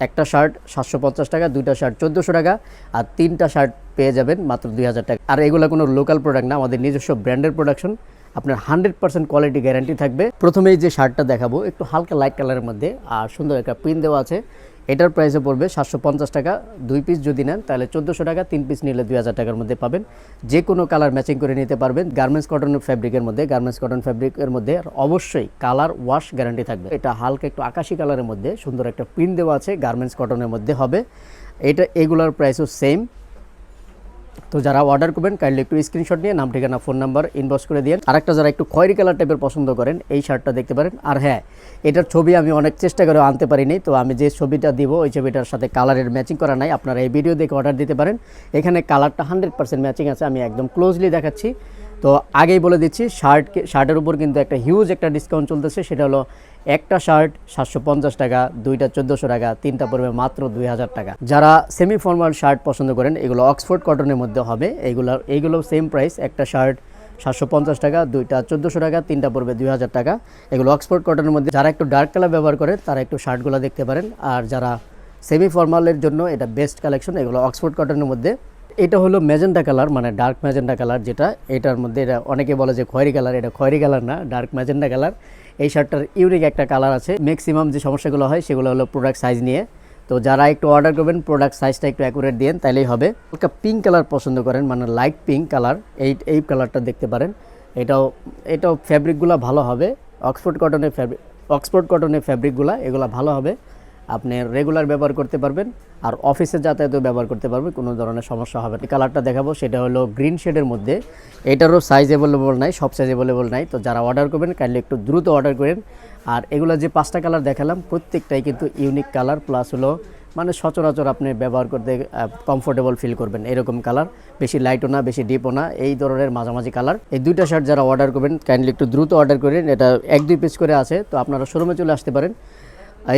একটা শার্ট 750 টাকা, দুইটা শার্ট 1400 টাকা, আর তিনটা শার্ট পেয়ে যাবেন মাত্র 2000 টাকা। আর এগুলো কোনো লোকাল প্রোডাক্ট না, আমাদের নিজস্ব ব্র্যান্ডের প্রোডাকশন। আপনার 100% কোয়ালিটি গ্যারান্টি থাকবে। প্রথমেই যে শার্টটা দেখাবো একটু হালকা লাইট কালারের মধ্যে আর সুন্দর একটা প্রিন্ট দেওয়া আছে, এটার প্রাইসে পড়বে 750 টাকা। 2 পিস যদি নেন তাহলে 1400 টাকা, 3 পিস নিলে 2000 টাকার মধ্যে পাবেন। যে কোনো কালার ম্যাচিং করে নিতে পারবেন। গার্মেন্টস কটন ফ্যাব্রিকের মধ্যে অবশ্যই কালার ওয়াশ গ্যারান্টি থাকবে। এটা হালকা একটু আকাশি কালারের মধ্যে সুন্দর একটা প্রিন্ট দেওয়া আছে, গার্মেন্টস কটনের মধ্যে হবে এগুলোর প্রাইসও সেম। তো যারা অর্ডার করবেন কাইন্ডলি একটু স্ক্রিনশট নিয়ে নাম, ঠিকানা, ফোন নাম্বার ইনবক্স করে দিন। আরেকটা যারা একটু খয়েরি কালার টাইপের পছন্দ করেন এই শার্টটা দেখতে পারেন। আর হ্যাঁ, এটার ছবি আমি অনেক চেষ্টা করে আনতে পারিনি, তো আমি যে ছবিটা দিব ওই ছবিটার সাথে কালারের ম্যাচিং করা নাই। আপনারা এই ভিডিও দেখে অর্ডার দিতে পারেন। এখানে কালারটা 100% ম্যাচিং আছে, আমি একদম ক্লোজলি দেখাচ্ছি। তো আগেই বলে দিচ্ছি শার্টের উপর কিন্তু একটা হিউজ একটা ডিসকাউন্ট চলতেছে। সেটা হলো একটা শার্ট 750 টাকা, দুইটা 1400 টাকা, তিনটা পড়বে মাত্র 2000 টাকা। যারা সেমি ফর্মাল শার্ট পছন্দ করেন এগুলো অক্সফোর্ড কটনের মধ্যে হবে। এইগুলো সেম প্রাইস, একটা শার্ট 750 টাকা, দুইটা 1400 টাকা, তিনটা পড়বে 2000 টাকা। এগুলো অক্সফোর্ড কটনের মধ্যে। যারা একটু ডার্ক কালার ব্যবহার করেন তারা একটু শার্টগুলো দেখতে পারেন। আর যারা সেমি ফর্মালের জন্য এটা বেস্ট কালেকশন, এগুলো অক্সফোর্ড কটনের মধ্যে। এটা হলো ম্যাজেন্টা কালার, মানে ডার্ক ম্যাজেন্টা কালার, যেটা এটার মধ্যে এটা অনেকে বলে যে খয়েরি কালার, এটা খয়েরি কালার না, ডার্ক ম্যাজেন্টা কালার। এই শার্টটার ইউনিক একটা কালার আছে। ম্যাক্সিমাম যে সমস্যাগুলো হয় সেগুলো হলো প্রোডাক্ট সাইজ নিয়ে। তো যারা একটু অর্ডার করবেন প্রোডাক্ট সাইজটা একটু অ্যাকুরেট দিন, তাইলেই হবে। একটা পিঙ্ক কালার পছন্দ করেন, মানে লাইট পিঙ্ক কালার, এই কালারটা দেখতে পারেন। এটাও ফ্যাব্রিকগুলো ভালো হবে। অক্সফোর্ড কটনের ফ্যাব্রিকগুলো এগুলো ভালো হবে। আপনি রেগুলার ব্যবহার করতে পারবেন আর অফিসে যাতায়াতেও ব্যবহার করতে পারবেন, কোনো ধরনের সমস্যা হবে না। কালারটা দেখাবো সেটা হলো গ্রিন শেডের মধ্যে। এটারও সাইজ অ্যাভেলেবল নাই, সব সাইজ অ্যাভেলেবল নাই। তো যারা অর্ডার করবেন কাইন্ডলি একটু দ্রুত অর্ডার করেন। আর এগুলো যে 5টা কালার দেখালাম প্রত্যেকটাই কিন্তু ইউনিক কালার, প্লাস হলো মানে সচরাচর আপনি ব্যবহার করতে কমফোর্টেবল ফিল করবেন এরকম কালার। বেশি লাইটও না, বেশি ডিপও না, এই ধরনের মাঝামাঝি কালার। এই দুইটা শার্ট যারা অর্ডার করবেন কাইন্ডলি একটু দ্রুত অর্ডার করেন। এটা 1-2 পিস করে আছে, তো আপনারা শোরুমে চলে আসতে পারেন।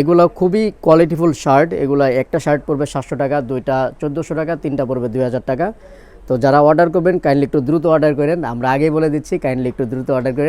এগুলো খুবই কোয়ালিটিফুল শার্ট। এগুলো একটা শার্ট পড়বে 700 টাকা, দুইটা 1400 টাকা, তিনটা পড়বে 2000 টাকা। তো যারা অর্ডার করবেন কাইন্ডলি একটু দ্রুত অর্ডার করেন। আমরা আগেই বলে দিচ্ছি কাইন্ডলি একটু দ্রুত অর্ডার করেন।